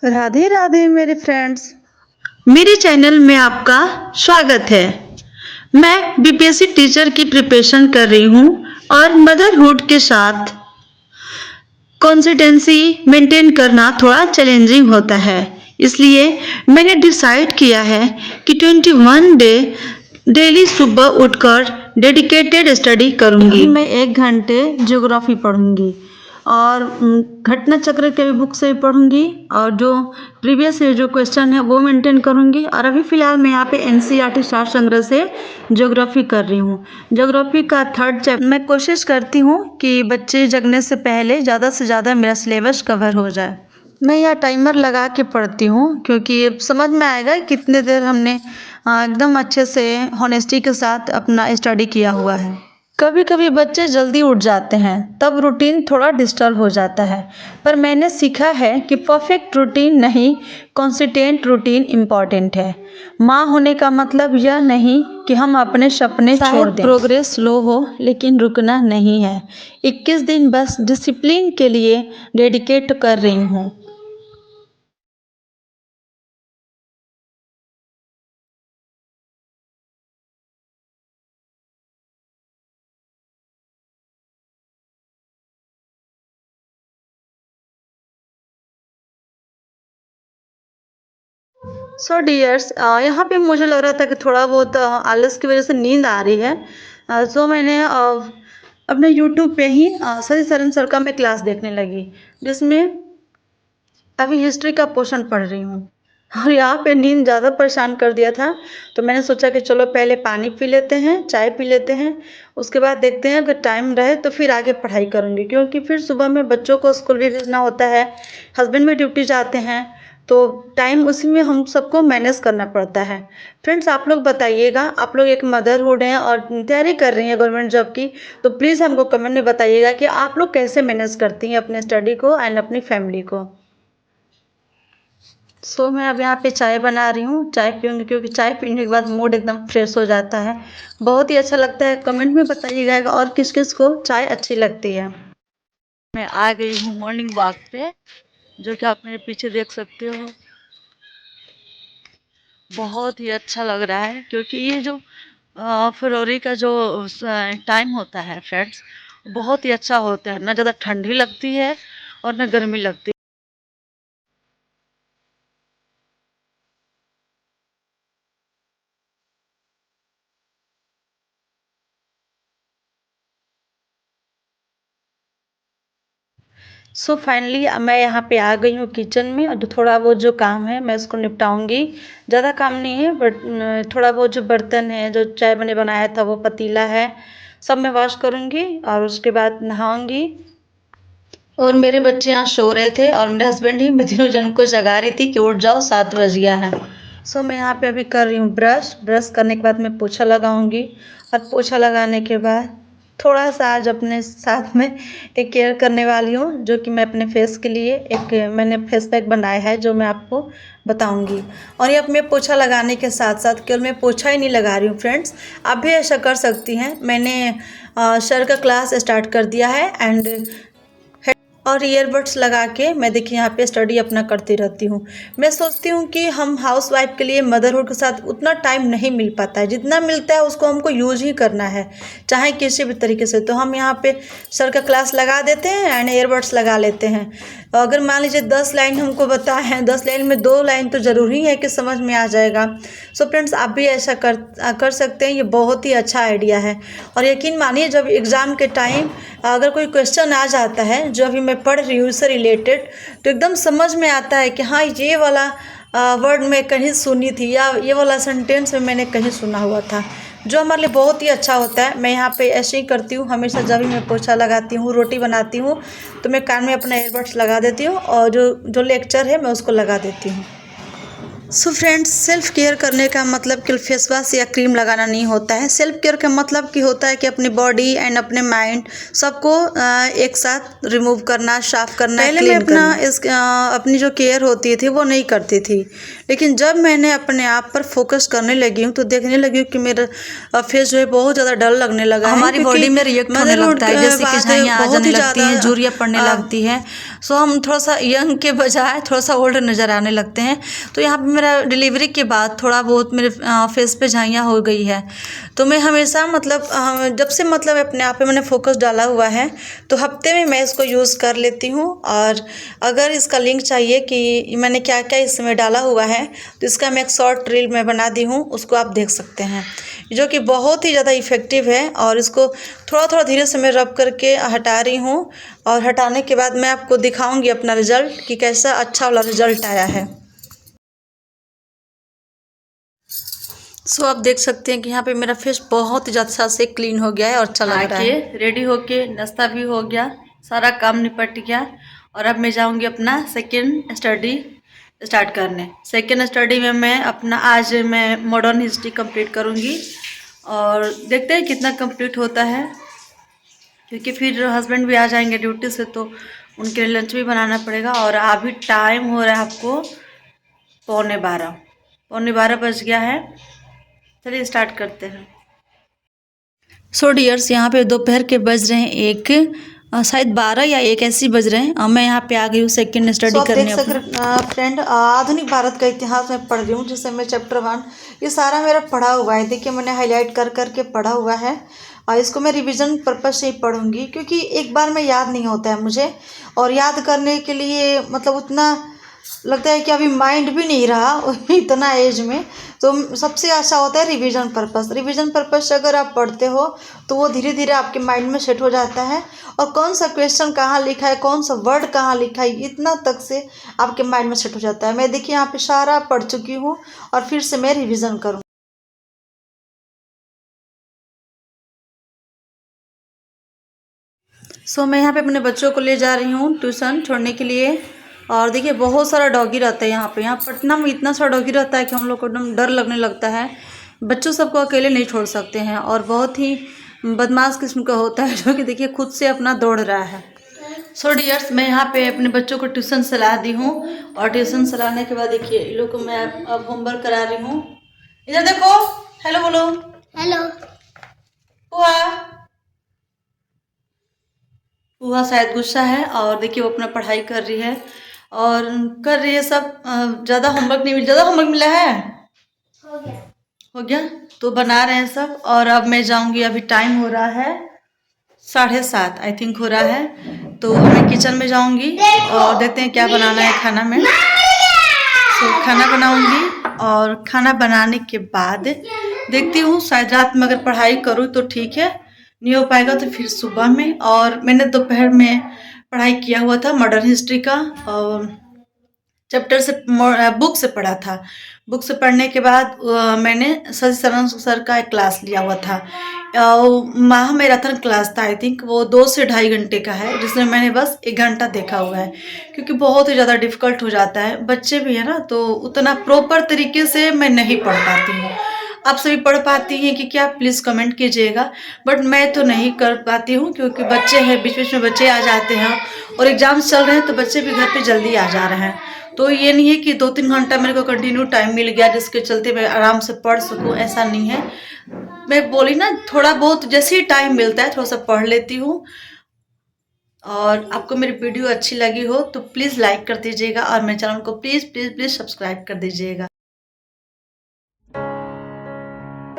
राधे राधे मेरे फ्रेंड्स। मेरे चैनल में आपका स्वागत है। मैं बीपीएससी टीचर की प्रिपरेशन कर रही हूँ और मदरहुड के साथ कंसिस्टेंसी मेंटेन करना थोड़ा चैलेंजिंग होता है। इसलिए मैंने डिसाइड किया है कि 21 डे डेली सुबह उठकर डेडिकेटेड स्टडी करूँगी। मैं 1 घंटे ज्योग्राफी पढ़ूँगी और घटना चक्र के भी बुक से भी पढ़ूँगी और जो प्रीवियस जो क्वेश्चन है वो मेंटेन करूँगी। और अभी फ़िलहाल मैं यहाँ पे एनसीईआरटी सार संग्रह से ज्योग्राफी कर रही हूँ। ज्योग्राफी का 3rd चैप्टर मैं कोशिश करती हूँ कि बच्चे जगने से पहले ज़्यादा से ज़्यादा मेरा सिलेबस कवर हो जाए। मैं यह टाइमर लगा के पढ़ती हूँ क्योंकि समझ में आएगा कितने देर हमने एकदम अच्छे से हॉनेस्टी के साथ अपना स्टडी किया हुआ है। कभी कभी बच्चे जल्दी उठ जाते हैं तब रूटीन थोड़ा डिस्टर्ब हो जाता है, पर मैंने सीखा है कि परफेक्ट रूटीन नहीं, कंसिस्टेंट रूटीन इम्पॉर्टेंट है। माँ होने का मतलब यह नहीं कि हम अपने सपने छोड़ दें। प्रोग्रेस स्लो हो लेकिन रुकना नहीं है। 21 दिन बस डिसिप्लिन के लिए डेडिकेट कर रही हूँ। सो डियर्स, यहाँ पे मुझे लग रहा था कि थोड़ा बहुत आलस की वजह से नींद आ रही है। सो मैंने अपने यूट्यूब पे ही सरी सरन सर का मैं क्लास देखने लगी, जिसमें अभी हिस्ट्री का पोर्शन पढ़ रही हूँ। और यहाँ पे नींद ज़्यादा परेशान कर दिया था, तो मैंने सोचा कि चलो पहले पानी पी लेते हैं, चाय पी लेते हैं, उसके बाद देखते हैं अगर टाइम रहे तो फिर आगे पढ़ाई करूँगी, क्योंकि फिर सुबह में बच्चों को स्कूल भी भेजना होता है, हस्बैंड भी ड्यूटी जाते हैं, तो टाइम उसी में हम सबको मैनेज करना पड़ता है। फ्रेंड्स, आप लोग बताइएगा, आप लोग एक मदरहुड हैं और तैयारी कर रही हैं गवर्नमेंट जॉब की, तो प्लीज़ हमको कमेंट में बताइएगा कि आप लोग कैसे मैनेज करती हैं अपने स्टडी को एंड अपनी फैमिली को। मैं अब यहाँ पे चाय बना रही हूँ, चाय पीऊँगी क्योंकि चाय पीने के बाद मूड एकदम फ्रेश हो जाता है। बहुत ही अच्छा लगता है। कमेंट में बताइएगा और किस किस को चाय अच्छी लगती है। मैं आ गई हूँ मॉर्निंग वॉक पे, जो कि आप मेरे पीछे देख सकते हो। बहुत ही अच्छा लग रहा है क्योंकि ये जो फरवरी का जो टाइम होता है फ्रेंड्स, बहुत ही अच्छा होता है। ना ज़्यादा ठंडी लगती है और ना गर्मी लगती है। फाइनली मैं यहाँ पे आ गई हूँ किचन में, और थोड़ा बहुत जो काम है मैं उसको निपटाऊंगी। ज़्यादा काम नहीं है, बट थोड़ा बहुत जो बर्तन है, जो चाय मैंने बनाया था, वो पतीला है, सब मैं वॉश करूँगी और उसके बाद नहाऊंगी। और मेरे बच्चे यहाँ सो रहे थे और मेरे हस्बैंड ही मैं तीनों जन को जगा रही थी कि उठ जाओ, 7 बज गया है। मैं यहाँ पे अभी कर रही हूँ ब्रश करने के बाद मैं पोछा लगाऊंगी, और पोछा लगाने के बाद थोड़ा सा आज अपने साथ में एक केयर करने वाली हूँ, जो कि मैं अपने फेस के लिए एक मैंने फेस पैक बनाया है, जो मैं आपको बताऊंगी। और ये अब मैं पोछा लगाने के साथ साथ केवल मैं पोछा ही नहीं लगा रही हूँ फ्रेंड्स, आप भी ऐसा कर सकती हैं। मैंने सर का क्लास स्टार्ट कर दिया है एंड और ईयरबड्स लगा के मैं देखिए यहाँ पे स्टडी अपना करती रहती हूँ। मैं सोचती हूँ कि हम हाउस वाइफ के लिए मदरहुड के साथ उतना टाइम नहीं मिल पाता है, जितना मिलता है उसको हमको यूज ही करना है, चाहे किसी भी तरीके से। तो हम यहाँ पे सर का क्लास लगा देते हैं एंड ईयरबड्स लगा लेते हैं। अगर मान लीजिए 10 लाइन हमको बताए हैं, 10 लाइन में 2 लाइन तो ज़रूरी है कि समझ में आ जाएगा। फ्रेंड्स, आप भी ऐसा कर सकते हैं। ये बहुत ही अच्छा आइडिया है। और यकीन मानिए, जब एग्ज़ाम के टाइम अगर कोई क्वेश्चन आ जाता है जो अभी मैं पढ़ रही हूँ उससे रिलेटेड, तो एकदम समझ में आता है कि हाँ, ये वाला वर्ड मैं कहीं सुनी थी, या ये वाला सेंटेंस में मैंने कहीं सुना हुआ था, जो हमारे लिए बहुत ही अच्छा होता है। मैं यहाँ पे ऐसे ही करती हूँ हमेशा। जब भी मैं पोछा लगाती हूँ, रोटी बनाती हूँ, तो मैं कान में अपना ईयरबड्स लगा देती हूँ और जो जो लेक्चर है मैं उसको लगा देती हूँ। फ्रेंड्स, सेल्फ केयर करने का मतलब केवल फेस वॉश या क्रीम लगाना नहीं होता है। सेल्फ केयर का मतलब कि होता है कि अपनी बॉडी एंड अपने माइंड सबको एक साथ रिमूव करना, साफ करना। पहले मैं अपनी जो केयर होती थी वो नहीं करती थी, लेकिन जब मैंने अपने आप पर फोकस करने लगी हूँ तो देखने लगी हूँ कि मेरा फेस जो है बहुत ज़्यादा डल लगने लगा है, हमारी बॉडी में रिएक्ट होने लगता है, जैसे कि झाइयाँ आ जाने लगती हैं, झुर्रियाँ पड़ने लगती हैं। सो हम थोड़ा सा यंग के बजाय थोड़ा सा ओल्ड नज़र आने लगते हैं। तो यहाँ पे मेरा डिलीवरी के बाद थोड़ा बहुत मेरे फेस पे झाइयाँ हो गई है। तो मैं हमेशा मतलब जब से मतलब अपने आप पे मैंने फोकस डाला हुआ है तो हफ्ते में मैं इसको यूज़ कर लेती हूँ। और अगर इसका लिंक चाहिए कि मैंने क्या क्या इसमें डाला हुआ है तो इसका मैं एक शॉर्ट रील में बना दी हूँ, उसको आप देख सकते हैं, जो कि बहुत ही ज़्यादा इफ़ेक्टिव है। और इसको थोड़ा थोड़ा धीरे से मैं रब करके हटा रही हूँ और हटाने के बाद मैं आपको दिखाऊंगी अपना रिज़ल्ट कि कैसा अच्छा वाला रिज़ल्ट आया है। सो आप देख सकते हैं कि यहाँ पे मेरा फेस बहुत ही ज़्यादा से क्लीन हो गया है और अच्छा लग रहा है। रेडी होके नाश्ता भी हो गया, सारा काम निपट गया और अब मैं जाऊँगी अपना सेकेंड स्टडी स्टार्ट करने। सेकेंड स्टडी में मैं अपना आज मैं मॉडर्न हिस्ट्री कंप्लीट करूँगी और देखते हैं कितना कंप्लीट होता है, क्योंकि फिर हस्बैंड भी आ जाएंगे ड्यूटी से तो उनके लिए लंच भी बनाना पड़ेगा। और अभी टाइम हो रहा है आपको 11:15 बज गया है। चलिए स्टार्ट करते हैं। सो डियर्स, यहाँ पे दोपहर के बज रहे हैं एक, शायद 12 या 1 ऐसे बज रहे हैं और मैं यहाँ पे आ गई हूँ सेकेंड स्टडी करने। देख सकते फ्रेंड, आधुनिक भारत का इतिहास में पढ़ रही हूँ, जिससे मैं चैप्टर 1 ये सारा मेरा पढ़ा हुआ है। देखिए मैंने हाईलाइट कर करके पढ़ा हुआ है और इसको मैं रिवीजन पर्पज से ही पढ़ूंगी, क्योंकि एक बार में याद नहीं होता है मुझे। और याद करने के लिए मतलब उतना लगता है कि अभी माइंड भी नहीं रहा इतना एज में। तो सबसे अच्छा होता है रिवीजन पर्पस। रिवीजन पर्पस से अगर आप पढ़ते हो तो वो धीरे धीरे आपके माइंड में सेट हो जाता है और कौन सा क्वेश्चन कहाँ लिखा है, कौन सा वर्ड कहाँ लिखा है, इतना तक से आपके माइंड में सेट हो जाता है। मैं देखिए यहाँ पे सारा पढ़ चुकी हूँ और फिर से मैं रिविज़न करूँ। सो मैं यहाँ पे अपने बच्चों को ले जा रही हूँ ट्यूशन छोड़ने के लिए। और देखिए बहुत सारा डॉगी रहता है यहाँ पे। यहाँ पटना में इतना सारा डॉगी रहता है कि हम लोग को एकदम डर लगने लगता है। बच्चों सबको अकेले नहीं छोड़ सकते हैं और बहुत ही बदमाश किस्म का होता है, जो कि देखिए खुद से अपना दौड़ रहा है। सो डियर्स, मैं यहाँ पे अपने बच्चों को ट्यूशन सला दी हूँ और ट्यूशन सलाने के बाद देखिए इन लोग को मैं अब होमवर्क करा रही हूँ। इधर देखो, हेलो बोलो। हेलो। हुआ वह शायद गुस्सा है और देखिए वो अपना पढ़ाई कर रही है और कर रही है सब। ज़्यादा होमवर्क नहीं, ज़्यादा होमवर्क मिला है? हो गया तो बना रहे हैं सब। और अब मैं जाऊंगी, अभी टाइम हो रहा है 7:30 आई थिंक हो रहा है। तो मैं किचन में जाऊंगी और देखते हैं क्या बनाना है खाना में। तो खाना बनाऊंगी और खाना बनाने के बाद देखती हूँ, शायद रात में अगर पढ़ाई करूँ तो ठीक है, नहीं हो पाएगा तो फिर सुबह में। और मैंने दोपहर में पढ़ाई किया हुआ था मॉडर्न हिस्ट्री का और चैप्टर से बुक से पढ़ा था। बुक से पढ़ने के बाद मैंने शशि शरण सर का एक क्लास लिया हुआ था। माह मैराथन क्लास था, आई थिंक वो 2 से 2.5 घंटे का है, जिसमें मैंने बस 1 घंटा देखा हुआ है, क्योंकि बहुत ही ज़्यादा डिफ़िकल्ट हो जाता है। बच्चे भी है ना, तो उतना प्रॉपर तरीके से मैं नहीं पढ़ पाती हूँ। आप सभी पढ़ पाती हैं कि क्या, प्लीज़ कमेंट कीजिएगा। बट मैं तो नहीं कर पाती हूँ, क्योंकि बच्चे हैं, बीच बीच में बच्चे आ जाते हैं और एग्ज़ाम्स चल रहे हैं तो बच्चे भी घर पे जल्दी आ जा रहे हैं। तो ये नहीं है कि 2-3 घंटा मेरे को कंटिन्यू टाइम मिल गया जिसके चलते मैं आराम से पढ़ सकूं, ऐसा नहीं है। मैं बोली ना, थोड़ा बहुत जैसे ही टाइम मिलता है थोड़ा सा पढ़ लेती हूँ। और आपको मेरी वीडियो अच्छी लगी हो तो प्लीज़ लाइक कर दीजिएगा और मेरे चैनल को प्लीज़ प्लीज़ प्लीज़ सब्सक्राइब कर दीजिएगा।